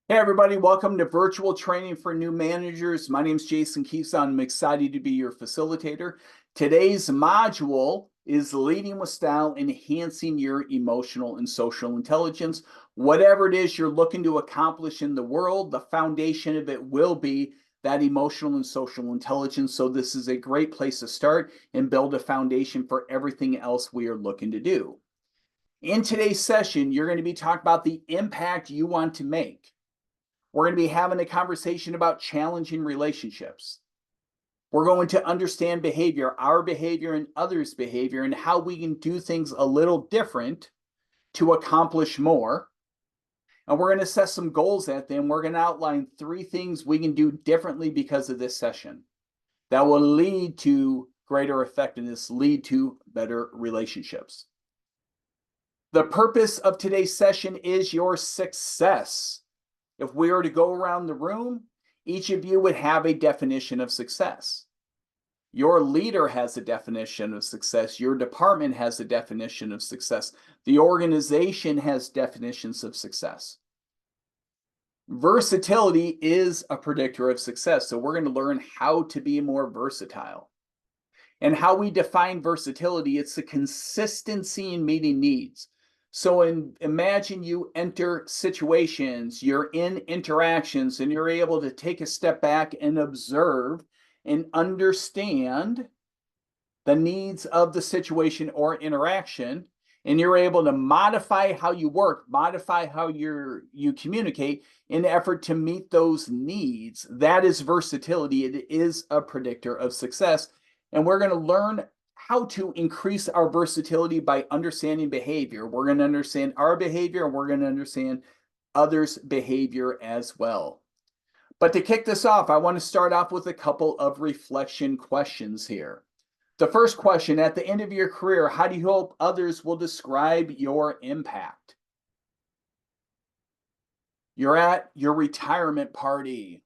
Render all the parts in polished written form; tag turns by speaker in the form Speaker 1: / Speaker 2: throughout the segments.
Speaker 1: Hey everybody, welcome to Virtual Training for New Managers. My name is Jason Keeson. I'm excited to be your facilitator. Today's module is Leading with Style, Enhancing Your Emotional and Social Intelligence. Whatever it is you're looking to accomplish in the world, the foundation of it will be that emotional and social intelligence. So this is a great place to start and build a foundation for everything else we are looking to do. In today's session, you're going to be talking about the impact you want to make. We're going to be having a conversation about challenging relationships. We're going to understand behavior, our behavior and others' behavior, and how we can do things a little different to accomplish more. And we're going to set some goals at them. We're going to outline 3 things we can do differently because of this session that will lead to greater effectiveness, lead to better relationships. The purpose of today's session is your success. If we were to go around the room, each of you would have a definition of success. Your leader has a definition of success. Your department has a definition of success. The organization has definitions of success. Versatility is a predictor of success. So we're going to learn how to be more versatile. And how we define versatility, it's the consistency in meeting needs. So imagine you enter situations, you're in interactions, and you're able to take a step back and observe and understand the needs of the situation or interaction, and you're able to modify how you work, modify how you communicate in an effort to meet those needs. That is versatility. It is a predictor of success. And we're going to learn how to increase our versatility by understanding behavior. We're going to understand our behavior, and we're going to understand others' behavior as well. But to kick this off, I want to start off with a couple of reflection questions here. The first question, at the end of your career, how do you hope others will describe your impact? You're at your retirement party.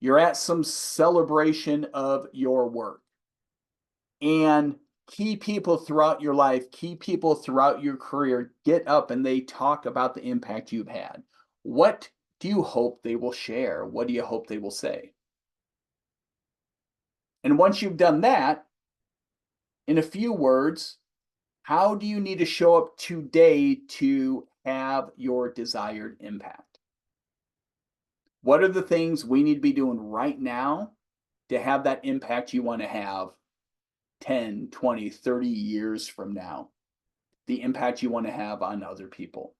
Speaker 1: You're at some celebration of your work. And key people throughout your life, key people throughout your career get up and they talk about the impact you've had. What do you hope they will share? What do you hope they will say? And once you've done that, in a few words, how do you need to show up today to have your desired impact? What are the things we need to be doing right now to have that impact you want to have 10, 20, 30 years from now? The impact you want to have on other people.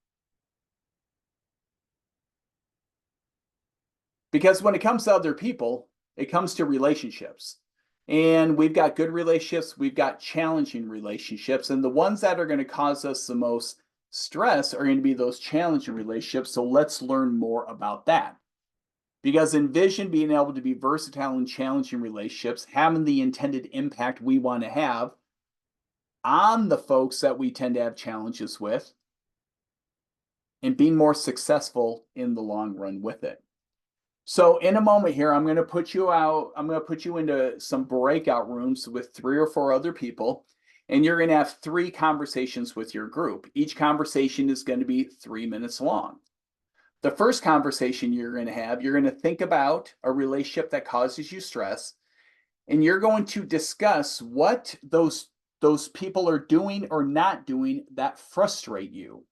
Speaker 1: Because when it comes to other people, it comes to relationships. And we've got good relationships, we've got challenging relationships, and the ones that are going to cause us the most stress are going to be those challenging relationships. So let's learn more about that. Because envision being able to be versatile in challenging relationships, having the intended impact we want to have on the folks that we tend to have challenges with, and being more successful in the long run with it. So in a moment here, I'm going to put you out. I'm going to put you into some breakout rooms with 3 or 4 other people, and you're going to have 3 conversations with your group. Each conversation is going to be 3 minutes long. The first conversation you're going to think about a relationship that causes you stress, and you're going to discuss what those people are doing or not doing that frustrate you.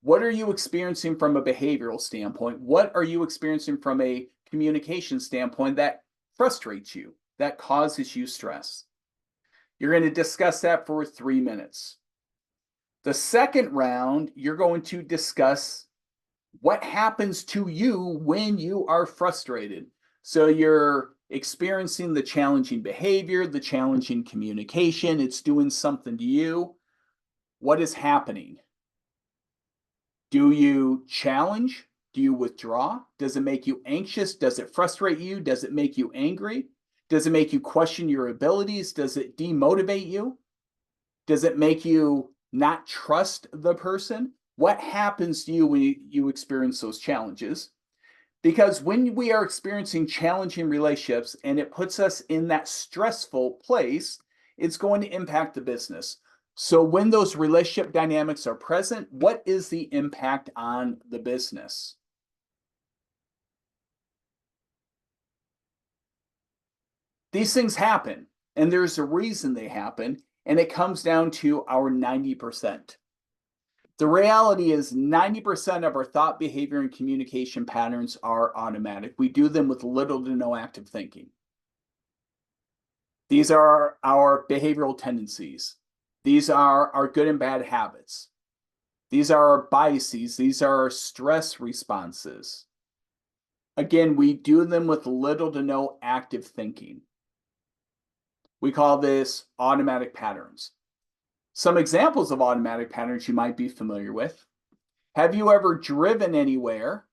Speaker 1: What are you experiencing from a behavioral standpoint? What are you experiencing from a communication standpoint that frustrates you, that causes you stress? You're going to discuss that for 3 minutes. The second round, you're going to discuss what happens to you when you are frustrated. So you're experiencing the challenging behavior, the challenging communication, it's doing something to you. What is happening? Do you challenge? Do you withdraw? Does it make you anxious? Does it frustrate you? Does it make you angry? Does it make you question your abilities? Does it demotivate you? Does it make you not trust the person? What happens to you when you experience those challenges? Because when we are experiencing challenging relationships and it puts us in that stressful place, it's going to impact the business. So when those relationship dynamics are present, what is the impact on the business? These things happen, and there's a reason they happen, and it comes down to our 90%. The reality is 90% of our thought, behavior, and communication patterns are automatic. We do them with little to no active thinking. These are our behavioral tendencies. These are our good and bad habits. These are our biases. These are our stress responses. Again, we do them with little to no active thinking. We call this automatic patterns. Some examples of automatic patterns you might be familiar with. Have you ever driven anywhere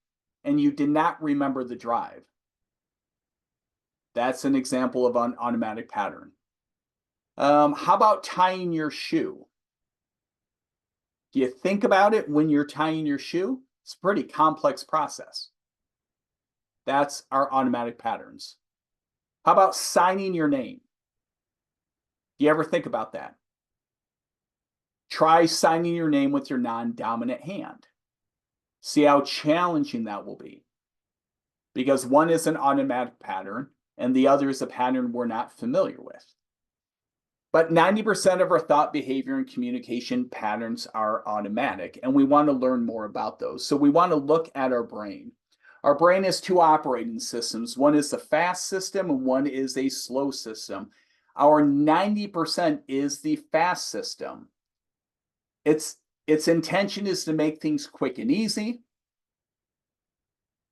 Speaker 1: and you did not remember the drive? That's an example of an automatic pattern. How about tying your shoe? Do you think about it when you're tying your shoe? It's a pretty complex process. That's our automatic patterns. How about signing your name? Do you ever think about that? Try signing your name with your non-dominant hand. See how challenging that will be. Because one is an automatic pattern and the other is a pattern we're not familiar with. But 90% of our thought, behavior, and communication patterns are automatic, and we want to learn more about those. So we want to look at our brain. Our brain has two operating systems. One is the fast system and one is a slow system. Our 90% is the fast system. Its intention is to make things quick and easy,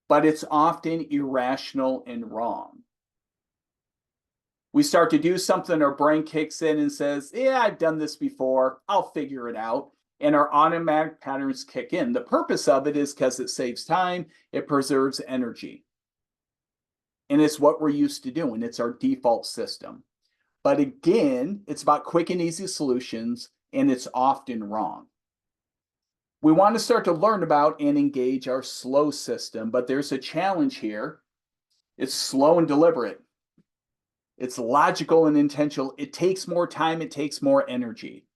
Speaker 1: but it's often irrational and wrong. We start to do something, our brain kicks in and says, yeah, I've done this before, I'll figure it out. And our automatic patterns kick in. The purpose of it is because it saves time, it preserves energy. And it's what we're used to doing. It's our default system. But again, it's about quick and easy solutions, and it's often wrong. We want to start to learn about and engage our slow system, but there's a challenge here. It's slow and deliberate. It's logical and intentional. It takes more time. It takes more energy.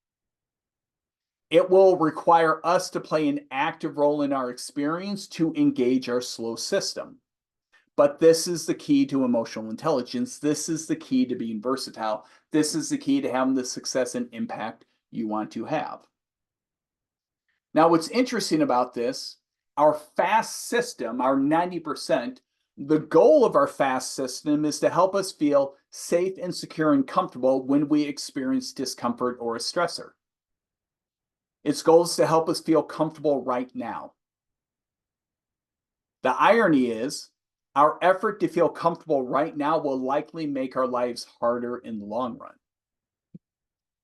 Speaker 1: It will require us to play an active role in our experience to engage our slow system. But this is the key to emotional intelligence. This is the key to being versatile. This is the key to having the success and impact you want to have. Now, what's interesting about this, our fast system, our 90%, the goal of our fast system is to help us feel safe and secure and comfortable when we experience discomfort or a stressor. Its goal is to help us feel comfortable right now. The irony is, our effort to feel comfortable right now will likely make our lives harder in the long run.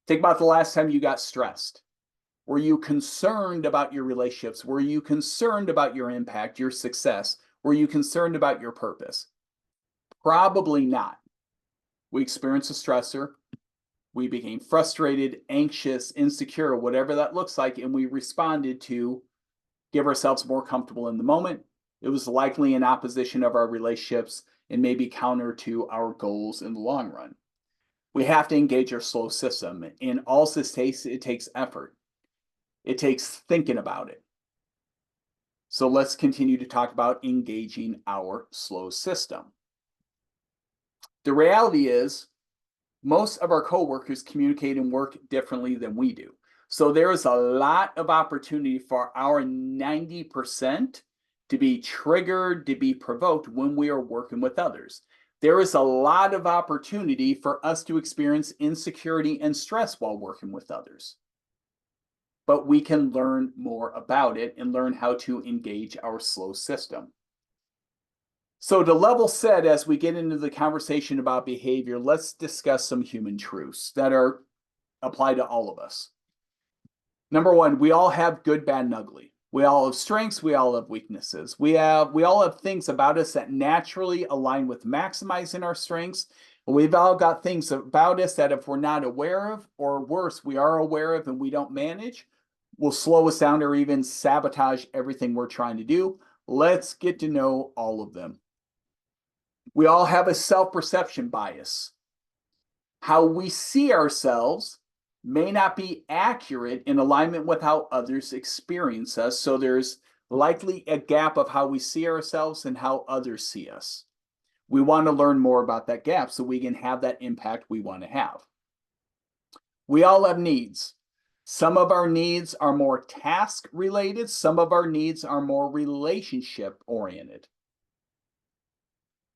Speaker 1: Think about the last time you got stressed. Were you concerned about your relationships? Were you concerned about your impact, your success? Were you concerned about your purpose? Probably not. We experienced a stressor. We became frustrated, anxious, insecure, whatever that looks like, and we responded to give ourselves more comfortable in the moment. It was likely in opposition of our relationships and maybe counter to our goals in the long run. We have to engage our slow system. And all this takes, it takes effort. It takes thinking about it. So let's continue to talk about engaging our slow system. The reality is, most of our coworkers communicate and work differently than we do. So there is a lot of opportunity for our 90% to be triggered, to be provoked when we are working with others. There is a lot of opportunity for us to experience insecurity and stress while working with others. But we can learn more about it and learn how to engage our slow system. So to level set, as we get into the conversation about behavior, let's discuss some human truths that are applied to all of us. Number one, we all have good, bad, and ugly. We all have strengths, we all have weaknesses. We all have things about us that naturally align with maximizing our strengths. We've all got things about us that if we're not aware of, or worse, we are aware of and we don't manage, will slow us down or even sabotage everything we're trying to do. Let's get to know all of them. We all have a self-perception bias. How we see ourselves may not be accurate in alignment with how others experience us. So there's likely a gap of how we see ourselves and how others see us. We want to learn more about that gap so we can have that impact we want to have. We all have needs. Some of our needs are more task related. Some of our needs are more relationship oriented.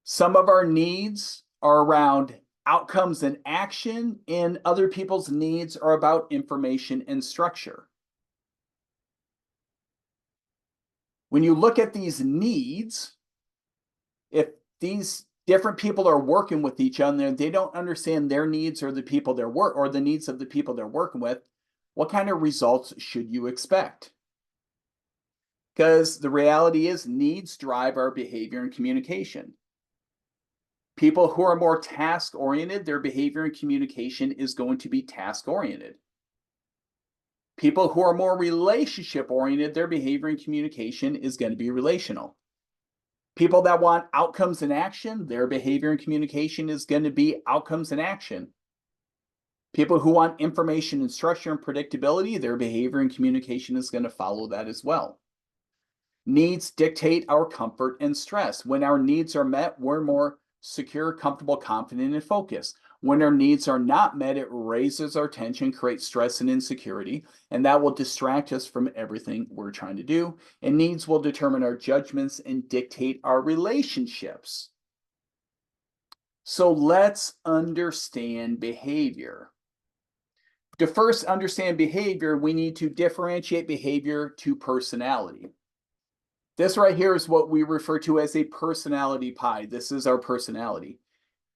Speaker 1: Some of our needs are around outcomes and action, and other people's needs are about information and structure. When you look at these needs, if these different people are working with each other and they don't understand their needs or the people they're or the needs of the people they're working with, what kind of results should you expect? Because the reality is needs drive our behavior and communication. People who are more task-oriented, their behavior and communication is going to be task-oriented. People who are more relationship-oriented, their behavior and communication is going to be relational. People that want outcomes and action, their behavior and communication is going to be outcomes and action. People who want information and structure and predictability, their behavior and communication is going to follow that as well. Needs dictate our comfort and stress. When our needs are met, we're more secure, comfortable, confident, and focused. When our needs are not met, it raises our tension, creates stress and insecurity, and that will distract us from everything we're trying to do. And needs will determine our judgments and dictate our relationships. So let's understand behavior. To first understand behavior, we need to differentiate behavior to personality. This right here is what we refer to as a personality pie. This is our personality.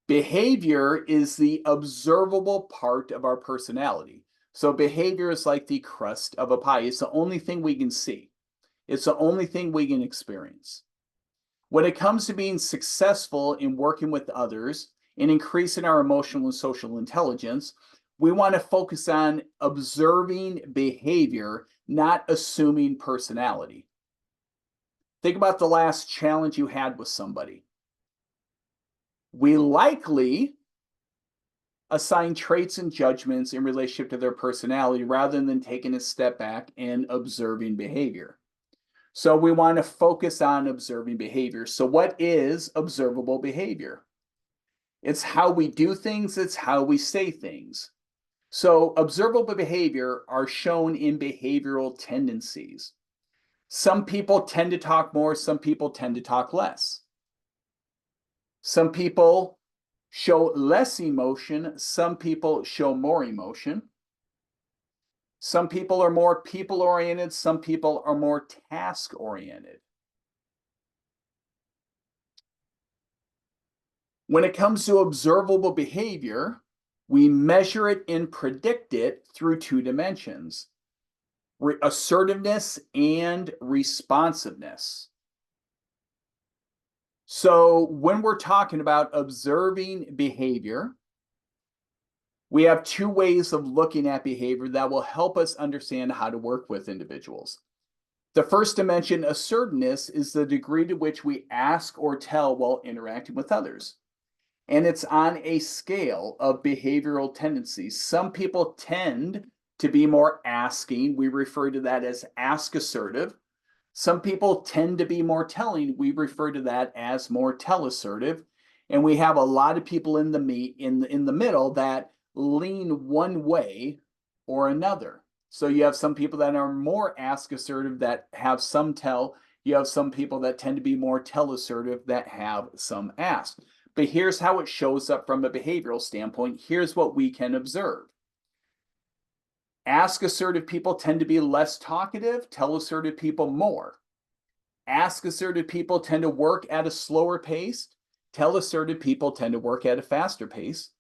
Speaker 1: Behavior is the observable part of our personality. So behavior is like the crust of a pie. It's the only thing we can see. It's the only thing we can experience. When it comes to being successful in working with others and increasing our emotional and social intelligence, we want to focus on observing behavior, not assuming personality. Think about the last challenge you had with somebody. We likely assign traits and judgments in relationship to their personality rather than taking a step back and observing behavior. So we want to focus on observing behavior. So what is observable behavior? It's how we do things, it's how we say things. So observable behavior are shown in behavioral tendencies. Some people tend to talk more, some people tend to talk less. Some people show less emotion, some people show more emotion. Some people are more people-oriented, some people are more task-oriented. When it comes to observable behavior, we measure it and predict it through two dimensions: assertiveness and responsiveness. So when we're talking about observing behavior, we have two ways of looking at behavior that will help us understand how to work with individuals. The first dimension, assertiveness, is the degree to which we ask or tell while interacting with others. And it's on a scale of behavioral tendencies. Some people tend to be more asking. We refer to that as ask assertive. Some people tend to be more telling. We refer to that as more tell assertive. And we have a lot of people in the middle that lean one way or another. So you have some people that are more ask assertive that have some tell. You have some people that tend to be more tell assertive that have some ask. But here's how it shows up from a behavioral standpoint. Here's what we can observe. Ask assertive people tend to be less talkative, tell assertive people more. Ask assertive people tend to work at a slower pace, tell assertive people tend to work at a faster pace.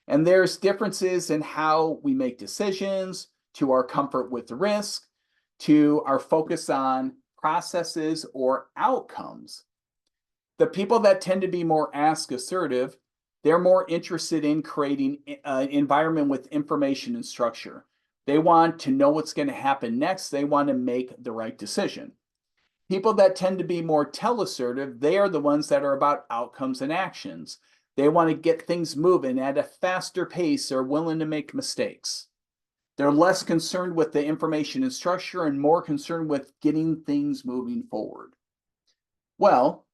Speaker 1: And there's differences in how we make decisions, to our comfort with the risk, to our focus on processes or outcomes. The people that tend to be more ask assertive, they're more interested in creating an environment with information and structure. They want to know what's going to happen next. They want to make the right decision. People that tend to be more tell assertive, they are the ones that are about outcomes and actions. They want to get things moving at a faster pace, are willing to make mistakes. They're less concerned with the information and structure and more concerned with getting things moving forward. Well,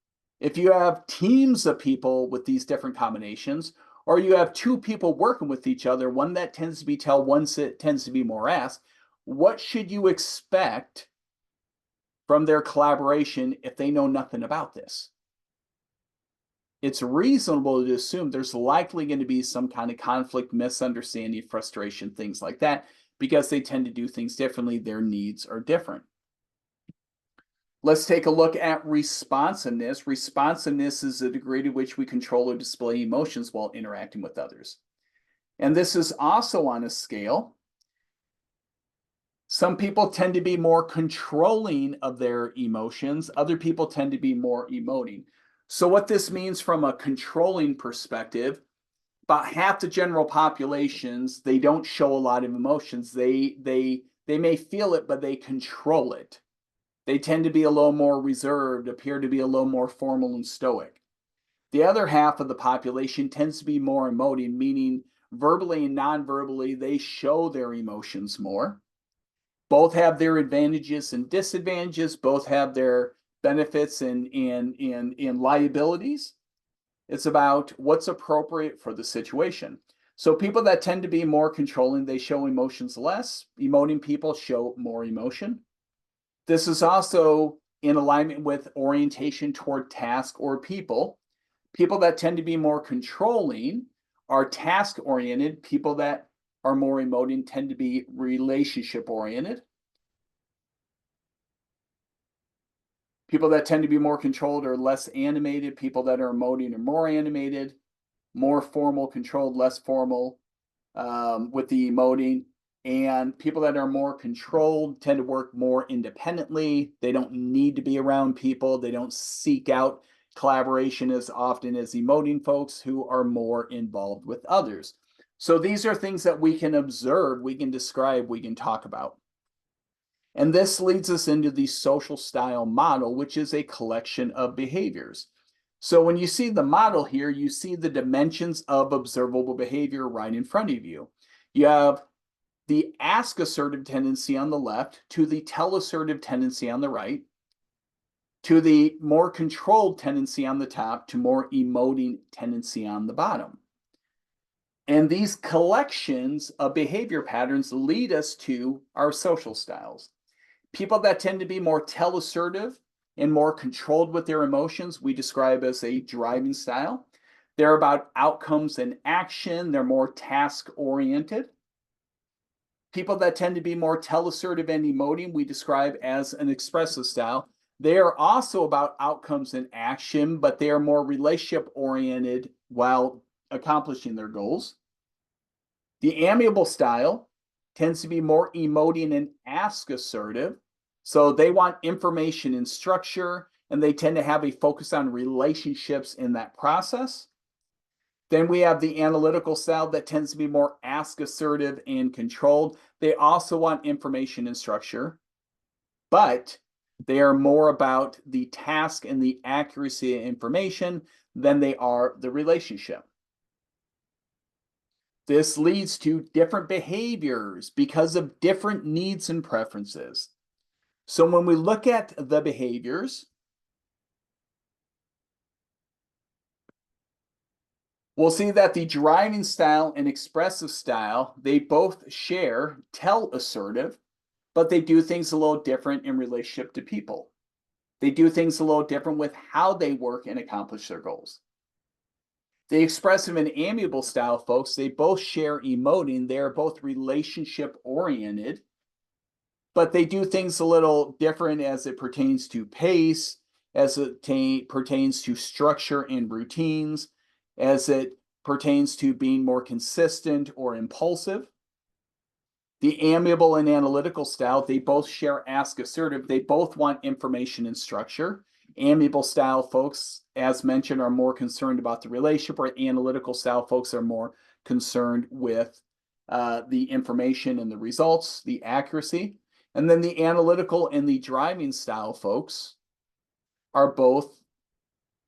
Speaker 1: If you have teams of people with these different combinations, or you have two people working with each other, one that tends to be tell, one tends to be more ask, what should you expect from their collaboration if they know nothing about this? It's reasonable to assume there's likely going to be some kind of conflict, misunderstanding, frustration, things like that, because they tend to do things differently. Their needs are different. Let's take a look at responsiveness. Responsiveness is the degree to which we control or display emotions while interacting with others. And this is also on a scale. Some people tend to be more controlling of their emotions. Other people tend to be more emoting. So what this means from a controlling perspective, about half the general populations, they don't show a lot of emotions. They may feel it, but they control it. They tend to be a little more reserved, appear to be a little more formal and stoic. The other half of the population tends to be more emoting, meaning verbally and non-verbally, they show their emotions more. Both have their advantages and disadvantages. Both have their benefits and liabilities. It's about what's appropriate for the situation. So people that tend to be more controlling, they show emotions less. Emoting people show more emotion. This is also in alignment with orientation toward task or people. People that tend to be more controlling are task-oriented. People that are more emoting tend to be relationship-oriented. People that tend to be more controlled are less animated. People that are emoting are more animated, more formal, controlled, less formal with the emoting. And people that are more controlled tend to work more independently. They don't need to be around people. They don't seek out collaboration as often as emoting folks who are more involved with others. So these are things that we can observe, we can describe, we can talk about. And this leads us into the social style model, which is a collection of behaviors. So when you see the model here, you see the dimensions of observable behavior right in front of you. You have the ask assertive tendency on the left to the tell assertive tendency on the right, to the more controlled tendency on the top, to more emoting tendency on the bottom. And these collections of behavior patterns lead us to our social styles. People that tend to be more tell assertive and more controlled with their emotions, we describe as a driving style. They're about outcomes and action. They're more task oriented. People that tend to be more tell assertive and emoting, we describe as an expressive style. They are also about outcomes and action, but they are more relationship oriented while accomplishing their goals. The amiable style tends to be more emoting and ask assertive. So they want information and structure, and they tend to have a focus on relationships in that process. Then we have the analytical style that tends to be more ask assertive and controlled. They also want information and structure, but they are more about the task and the accuracy of information than they are the relationship. This leads to different behaviors because of different needs and preferences. So when we look at the behaviors, we'll see that the driving style and expressive style, they both share tell assertive, but they do things a little different in relationship to people. They do things a little different with how they work and accomplish their goals. The expressive and amiable style folks, they both share emoting. They are both relationship oriented, but they do things a little different as it pertains to pace, as it pertains to structure and routines, as it pertains to being more consistent or impulsive. The amiable and analytical style, they both share ask assertive. They both want information and structure. Amiable style folks, as mentioned, are more concerned about the relationship, or analytical style folks are more concerned with the information and the results, the accuracy. And then the analytical and the driving style folks are both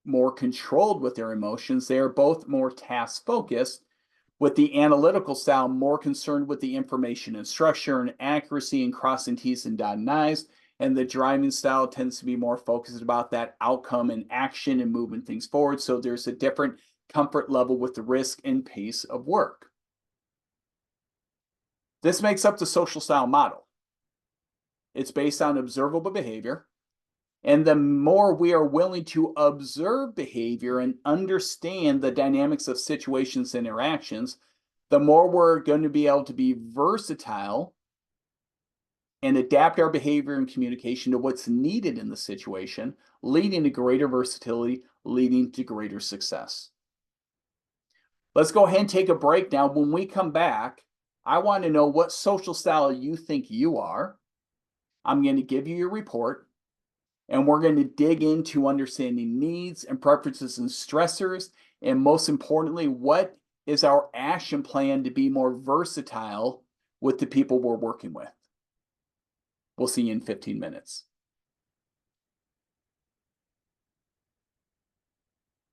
Speaker 1: more controlled with their emotions. They are both more task focused, with the analytical style more concerned with the information and structure and accuracy and crossing T's and dotting I's. And the driving style tends to be more focused about that outcome and action and moving things forward. So there's a different comfort level with the risk and pace of work. This makes up the social style model. It's based on observable behavior. And the more we are willing to observe behavior and understand the dynamics of situations and interactions, the more we're going to be able to be versatile and adapt our behavior and communication to what's needed in the situation, leading to greater versatility, leading to greater success. Let's go ahead and take a break now. When we come back, I want to know what social style you think you are. I'm going to give you your report, and we're going to dig into understanding needs and preferences and stressors, and most importantly, what is our action plan to be more versatile with the people we're working with. We'll see you in 15 minutes.